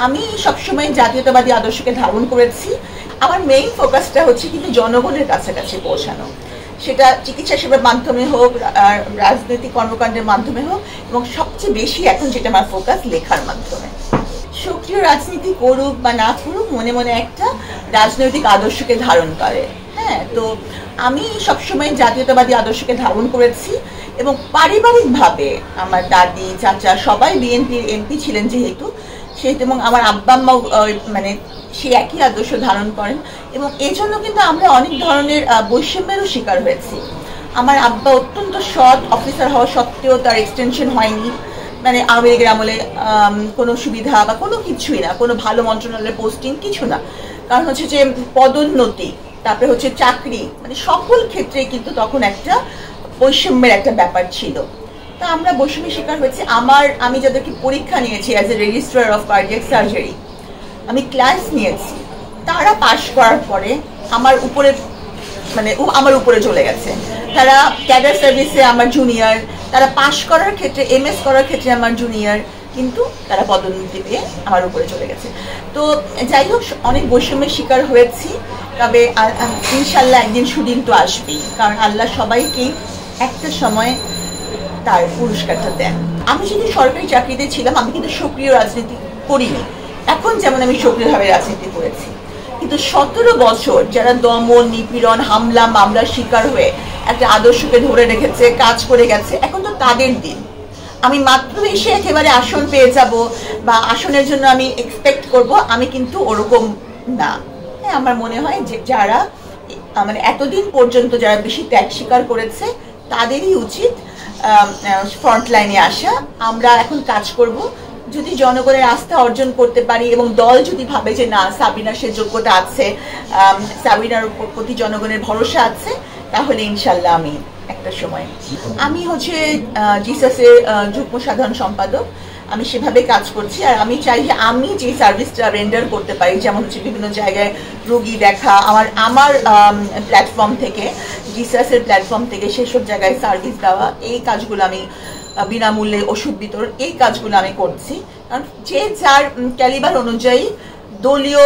আমি সবসময় জাতীয়তাবাদী আদর্শকে ধারণ করেছি। আমার মেইন ফোকাসটা হচ্ছে কিন্তু জনগণের কাছাকাছি পৌঁছানো, সেটা চিকিৎসা সেবার মাধ্যমে হোক, রাজনৈতিক কর্মকাণ্ডের মাধ্যমে হোক, এবং সবচেয়ে বেশি এখন যেটা আমার ফোকাস লেখার মাধ্যমে। সক্রিয় রাজনীতি করুক বা না করুক, মনে মনে একটা রাজনৈতিক আদর্শকে ধারণ করে। হ্যাঁ, তো আমি সবসময় জাতীয়তাবাদী আদর্শকে ধারণ করেছি এবং পারিবারিকভাবে আমার দাদি চাচা সবাই বিএনপির এমপি ছিলেন যেহেতু, এবং আমার আব্বা আম্মাও মানে সেই একই আদর্শ ধারণ করেন, এবং এই জন্য কিন্তু আমরা অনেক ধরনের বৈষম্যেরও শিকার হয়েছি। আমার আব্বা অত্যন্ত সৎ অফিসার হওয়া সত্ত্বেও তার এক্সটেনশন হয়নি, মানে আওয়ামী লীগের আমলে কোনো সুবিধা বা কোনো কিছুই না, কোনো ভালো মন্ত্রণালয়ের পোস্টিং কিছু না। কারণ হচ্ছে যে পদোন্নতি, তারপরে হচ্ছে চাকরি, মানে সকল ক্ষেত্রে কিন্তু তখন একটা বৈষম্যের একটা ব্যাপার ছিল। তা আমরা বৈষম্যের শিকার হয়েছি। আমি যাদেরকে পরীক্ষা নিয়েছি as a registrar of cardiac surgery, আমি ক্লাস নিয়েছি, তারা পাশ করার পরে আমার উপরে চলে গেছে। তারা ক্যাডার সার্ভিসে আমার জুনিয়র, তারা পাশ করার ক্ষেত্রে এমএস করার ক্ষেত্রে আমার জুনিয়র, কিন্তু তারা পদোন্নতি পেয়ে আমার উপরে চলে গেছে। তো যাই হোক, অনেক বৈষম্যের শিকার হয়েছি, তবে ইনশাল্লাহ একদিন সুদিন তো আসবেই, কারণ আল্লাহ সবাইকেই একটা সময় তার পুরস্কারটা দেন। আমি যদি সরকারি চাকরিতে ছিলাম, আমি কিন্তু সক্রিয় রাজনীতি করিনি, এখন যেমন আমি সক্রিয়ভাবে রাজনীতি করেছি, কিন্তু 17 বছর যারা দমন, নিপীড়ন, হামলা মামলার শিকার হয়ে একটা আদর্শকে ধরে রেখেছে, কাজ করে গেছে, এখন তো তাদের দিন। আমি মাত্র এসে একেবারে আসন পেয়ে যাব বা আসনের জন্য আমি এক্সপেক্ট করব, আমি কিন্তু ওরকম না। হ্যাঁ, আমার মনে হয় যে যারা মানে এতদিন পর্যন্ত যারা বেশি ত্যাগ স্বীকার করেছে, তাদেরই উচিত ফ্রন্ট লাইনে আসা। আমরা এখন কাজ করব, যদি জনগণের আস্থা অর্জন করতে পারি এবং দল যদি ভাবে যে না, সাবিনার সে যোগ্যতা আছে, সাবিনার প্রতি জনগণের ভরসা আছে, তাহলে ইনশাল্লাহ আমি একটা সময়। আমি হচ্ছে জিসাসের যুগ্ম সাধারণ সম্পাদক, আমি সেভাবে কাজ করছি। আর আমি চাই যে আমি যে সার্ভিসটা রেন্ডার করতে পারি, যেমন হচ্ছে বিভিন্ন জায়গায় রোগী দেখা, আমার প্ল্যাটফর্ম থেকে, জিসাসের প্ল্যাটফর্ম থেকে সেসব জায়গায় সার্ভিস দেওয়া, এই কাজগুলো আমি বিনামূল্যে ওষুধ বিতরণ, এই কাজগুলো আমি করছি। কারণ যে যার ক্যালিবার অনুযায়ী দলীয়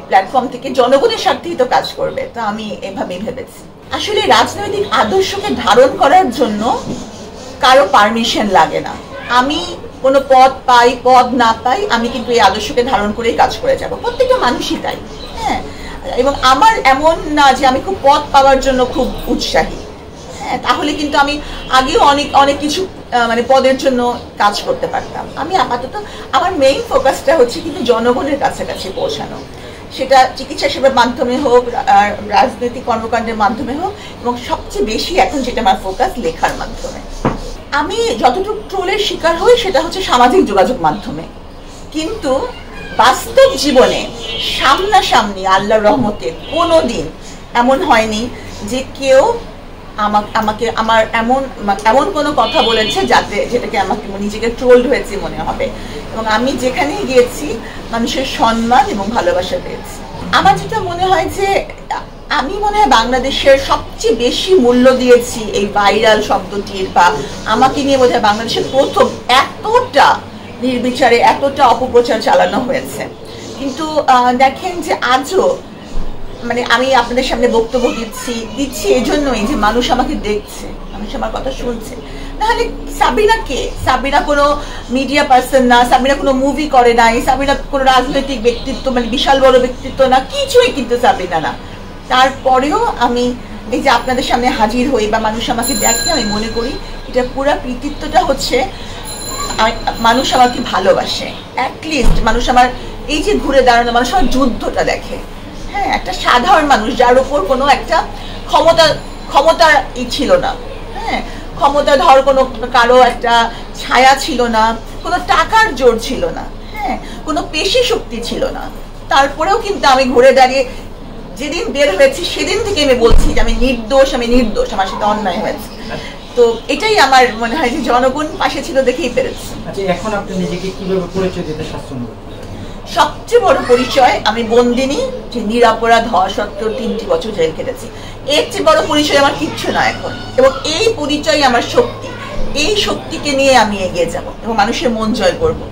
প্ল্যাটফর্ম থেকে জনগণের স্বার্থেই তো কাজ করবে, তো আমি এভাবেই ভেবেছি। আসলে রাজনৈতিক আদর্শকে ধারণ করার জন্য কারো পারমিশন লাগে না। আমি কোনো পদ না পাই, আমি কিন্তু এই আদর্শকে ধারণ করেই কাজ করে যাব, প্রত্যেকটা মানুষই তাই। হ্যাঁ, এবং আমার এমন না যে আমি খুব পদ পাওয়ার জন্য খুব উৎসাহী। হ্যাঁ, তাহলে কিন্তু আমি আগেও অনেক কিছু মানে পদের জন্য কাজ করতে পারতাম। আমি আপাতত আমার মেইন ফোকাসটা হচ্ছে কিন্তু জনগণের কাছাকাছি পৌঁছানো, সেটা চিকিৎসা সেবার মাধ্যমে হোক, রাজনৈতিক কর্মকাণ্ডের মাধ্যমে হোক, এবং সবচেয়ে বেশি এখন যেটা আমার ফোকাস লেখার মাধ্যমে। আমি যতটুকু ট্রোলের শিকার হই সেটা হচ্ছে সামাজিক যোগাযোগ মাধ্যমে, কিন্তু বাস্তব জীবনে সামনাসামনি আল্লাহর রহমতে কোনোদিন এমন হয়নি যে কেউ আমাকে আমার এমন কোনো কথা বলেছে যেটাকে আমাকে নিজেকে ট্রোলড হয়েছে মনে হবে। এবং আমি যেখানেই গিয়েছি মানুষের সম্মান এবং ভালোবাসা পেয়েছি। আমার যেটা মনে হয় যে আমি মনে হয় বাংলাদেশের সবচেয়ে বেশি মূল্য দিয়েছি এই ভাইরাল শব্দটির, বা আমাকে নিয়ে বোধ হয় বাংলাদেশের প্রথম এতটা নির্বিচারে এতটা অপপ্রচার চালানো হয়েছে। কিন্তু দেখেন যে আজও মানে আমি আপনাদের সামনে বক্তব্য দিচ্ছি এই জন্যই যে মানুষ আমাকে দেখছে, মানুষ আমার কথা শুনছে। নাহলে সাবিনা কোনো মিডিয়া পার্সন না, সাবিনা কোনো মুভি করে নাই, সাবিনা কোনো রাজনৈতিক ব্যক্তিত্ব মানে বিশাল বড় ব্যক্তিত্ব না, কিছুই কিন্তু সাবিনা না। তারপরেও আমি এই যে আপনাদের সামনে হাজির হই বা মানুষ আমাকে দেখে, আমি মনে করি এটা পুরো কৃতিত্বটা হচ্ছে মানুষ আমাকে ভালোবাসে। অ্যাটলিস্ট মানুষ আমার এই যে ঘুরে দাঁড়ানো, মানুষ আমার যুদ্ধটা দেখে। হ্যাঁ, একটা সাধারণ মানুষ যার উপর কোনো একটা ক্ষমতার ছিল না, হ্যাঁ, ক্ষমতাধর কোনো কারো একটা ছায়া ছিল না, কোনো টাকার জোর ছিল না, হ্যাঁ, কোনো পেশি শক্তি ছিল না। তারপরেও কিন্তু আমি ঘুরে দাঁড়িয়ে যেদিন বের হয়েছি সেদিন থেকে আমি বলছি যে আমি নির্দোষ, আমার সাথে অন্যায় হয়েছে। তো এটাই আমার মনে হয় যে জনগণ পাশে ছিল দেখেই পেরেছি। আচ্ছা, এখন আপনি নিজেকে কিভাবে পরিচয় দিতে স্বাচ্ছন্দ্য? সবচেয়ে বড় পরিচয় আমি বন্দিনী, যে নিরপরাধ হওয়া সত্ত্বেও 3টি বছর জেল কেটেছি। এর চেয়ে বড় পরিচয় আমার কিচ্ছু না এখন। এবং এই পরিচয় আমার শক্তি, এই শক্তিকে নিয়ে আমি এগিয়ে যাব এবং মানুষের মন জয় করবো।